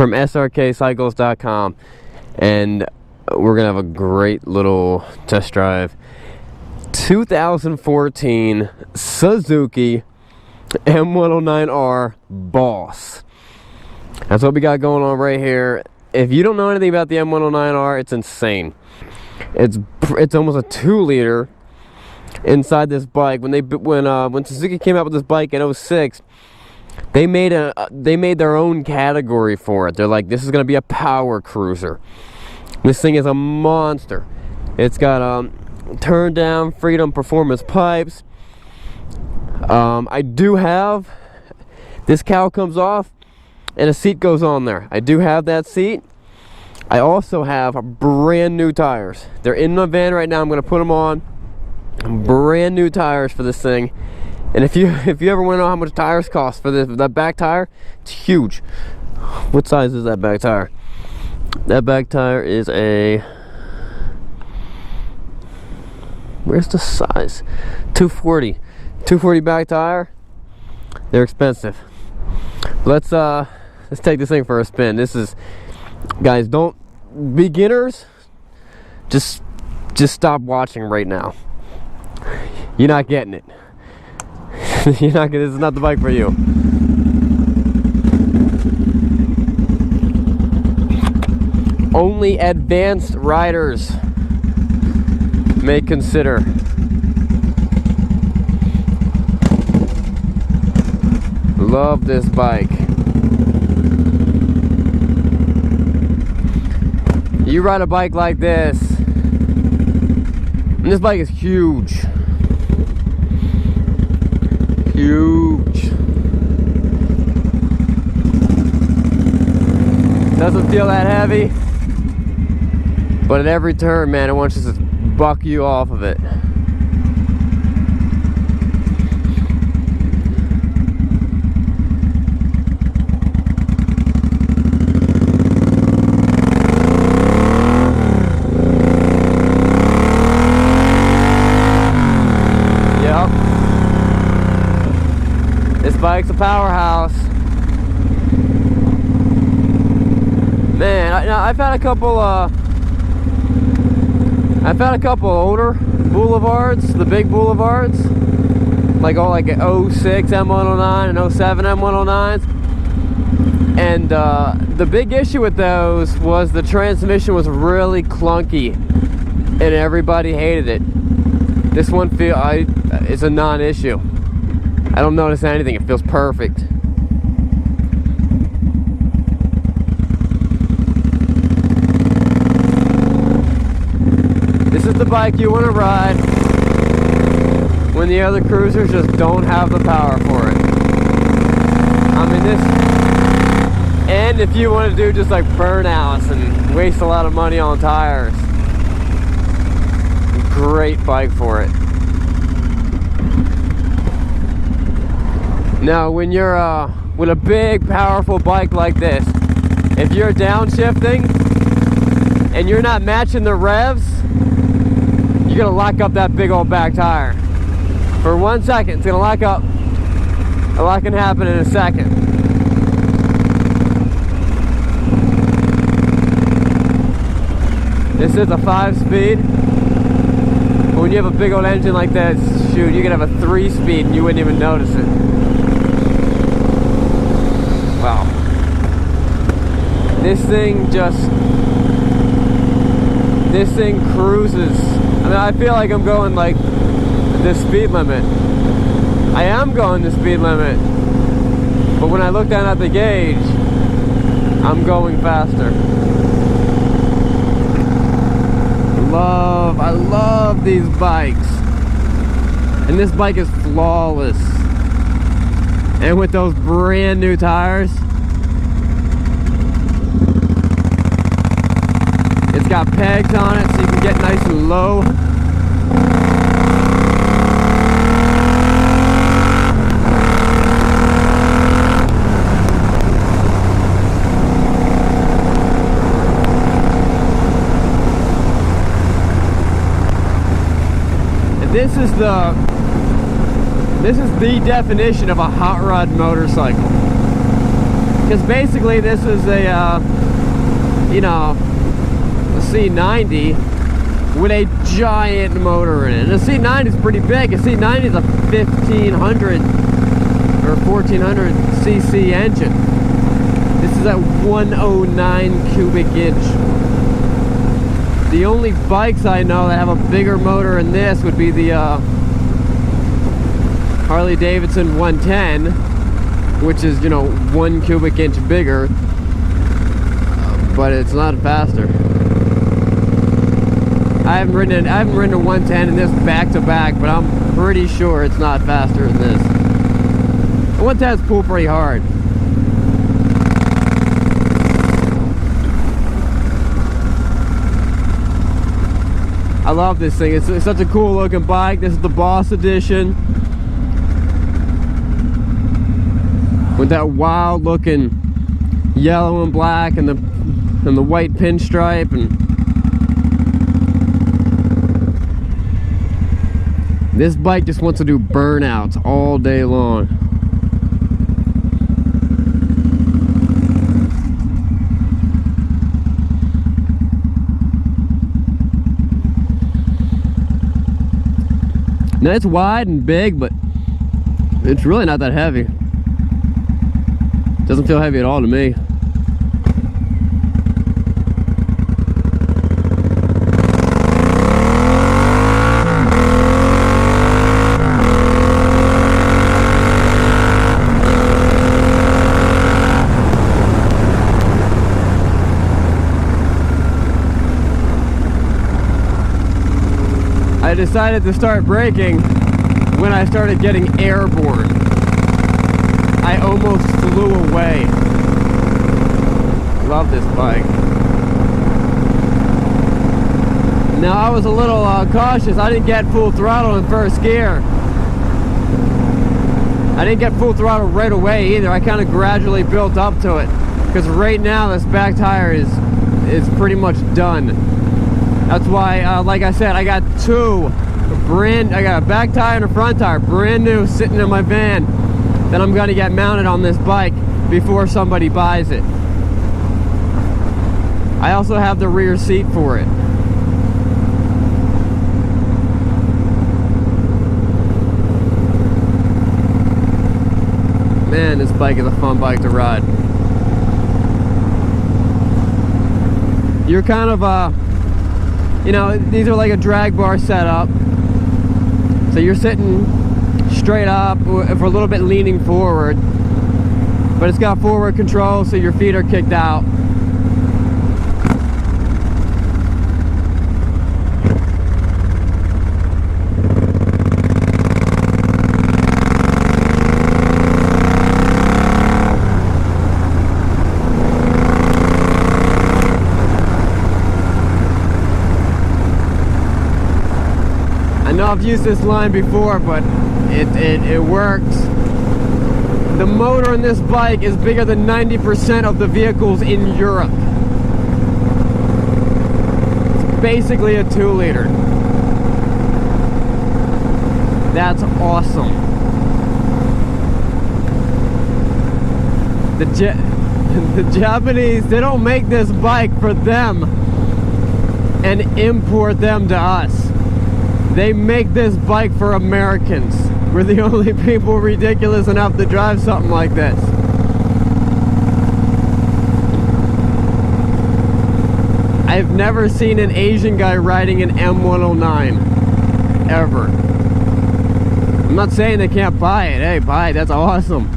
from Srkcycles.com, and we're gonna have a great little test drive. 2014 Suzuki M109R Boss. That's what we got going on right here. If you don't know anything about the M109R, it's insane. It's almost a 2-liter inside this bike. When Suzuki came out with this bike in 06, they made their own category for it. They're like, this is gonna be a power cruiser. This thing is a monster. It's got turn down Freedom performance pipes. I do have, this cowl comes off and a seat goes on there. I do have that seat. I also have brand new tires. They're in my van right now. I'm going to put them on. Brand new tires for this thing. And if you ever want to know how much tires cost for that back tire, it's huge. What size is that back tire? That back tire is a, where's the size? 240 back tire. They're expensive. Let's take this thing for a spin. This is, guys, beginners, just stop watching right now. You're not getting it. This is not the bike for you. Only advanced riders may consider. Love this bike. You ride a bike like this, and this bike is huge. Huge. Doesn't feel that heavy, but at every turn, man, it wants to just buck you off of it. This bike's a powerhouse. Man, I've had a couple older boulevards, the big boulevards, like 06 M109 and 07 M109s. And the big issue with those was the transmission was really clunky and everybody hated it. This one is a non-issue. I don't notice anything. It feels perfect. This is the bike you want to ride when the other cruisers just don't have the power for it. I mean, and if you want to do just like burnouts and waste a lot of money on tires, great bike for it. Now, when you're with a big, powerful bike like this, if you're downshifting and you're not matching the revs, you're gonna lock up that big old back tire. For 1 second, it's gonna lock up. A lot can happen in a second. This is a 5-speed. But when you have a big old engine like that, shoot, you can have a 3-speed and you wouldn't even notice it. Wow. This thing cruises. I mean, I feel like I'm going like the speed limit. I am going the speed limit. But when I look down at the gauge, I'm going faster. I love these bikes. And this bike is flawless. And with those brand new tires, it's got pegs on it so you can get nice and low. And this is the definition of a hot rod motorcycle. Because basically this is a, you know, a C90 with a giant motor in it. And the C90 is pretty big. A C90 is a 1500 or 1400 cc engine. This is at 109 cubic inch. The only bikes I know that have a bigger motor than this would be the Harley Davidson 110, which is, you know, 1 cubic inch bigger, but it's not faster. I haven't ridden a 110 in this back to back, but I'm pretty sure it's not faster than this. The 110s pull pretty hard. I love this thing. It's such a cool looking bike. This is the Boss Edition. With that wild looking yellow and black and the white pinstripe, and this bike just wants to do burnouts all day long. Now it's wide and big, but it's really not that heavy. Doesn't feel heavy at all to me. I decided to start braking when I started getting airborne. I almost flew away. Love this bike. Now I was a little cautious. I didn't get full throttle in first gear. I didn't get full throttle right away either. I kind of gradually built up to it, because right now this back tire is pretty much done. That's why, like I said, I got I got a back tire and a front tire, brand new, sitting in my van, that I'm gonna get mounted on this bike before somebody buys it. I also have the rear seat for it. Man, this bike is a fun bike to ride. You're kind of you know, these are like a drag bar setup. So you're sitting straight up, for a little bit leaning forward. But it's got forward control, so your feet are kicked out. I know I've used this line before, but it works. The motor in this bike is bigger than 90% of the vehicles in Europe. It's basically a 2-liter. That's awesome. The Japanese, they don't make this bike for them and import them to us. They make this bike for Americans. We're the only people ridiculous enough to drive something like this. I've never seen an Asian guy riding an M109. Ever. I'm not saying they can't buy it. Hey, buy it. That's awesome.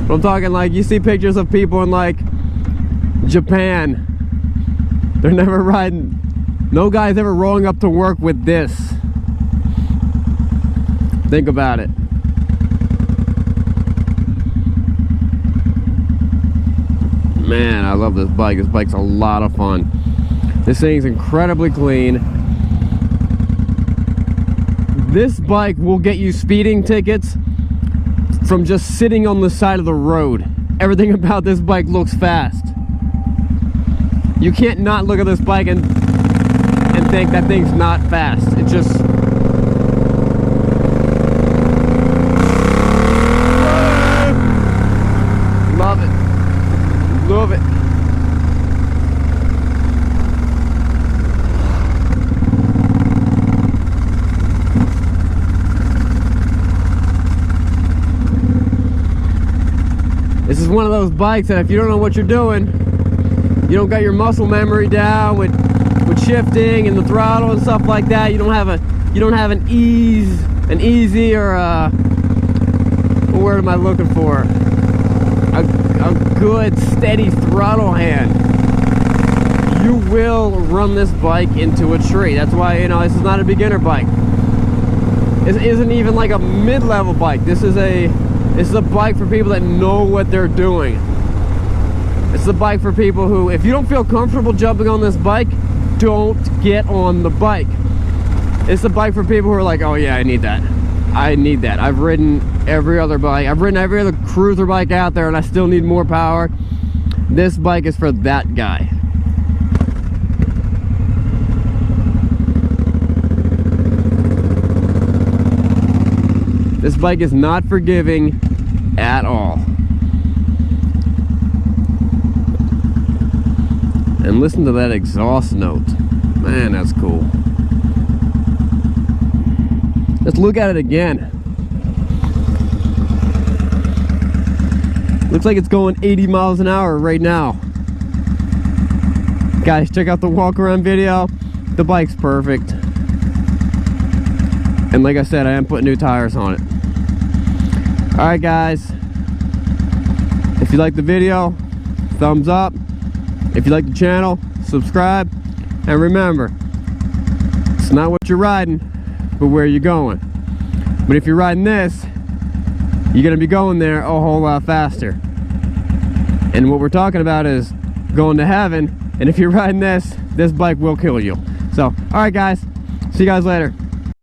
But I'm talking like, you see pictures of people in like Japan. They're never riding. No guy's ever rolling up to work with this. Think about it. Man, I love this bike. This bike's a lot of fun. This thing's incredibly clean. This bike will get you speeding tickets from just sitting on the side of the road. Everything about this bike looks fast. You can't not look at this bike and think that thing's not fast. It just... Love it. one of those bikes that if you don't know what you're doing, you don't got your muscle memory down with shifting and the throttle and stuff like that, you don't have an easy or what word am I looking for? A good steady throttle hand, you will run this bike into a tree. That's why, you know, this is not a beginner bike. It isn't even like a mid-level bike. This is a bike for people that know what they're doing. It's the bike for people who, if you don't feel comfortable jumping on this bike, don't get on the bike. It's the bike for people who are like, oh yeah, I need that. I've ridden every other bike. I've ridden every other cruiser bike out there and I still need more power. This bike is for that guy. This bike is not forgiving at all. And listen to that exhaust note. Man, that's cool. Let's look at it again. Looks like it's going 80 miles an hour right now. Guys, check out the walk around video. The bike's perfect. And like I said, I am putting new tires on it. Alright guys, if you like the video, thumbs up. If you like the channel, subscribe. And remember, it's not what you're riding, but where you're going. But if you're riding this, you're going to be going there a whole lot faster. And what we're talking about is going to heaven. And if you're riding this bike will kill you. So, alright guys, see you guys later.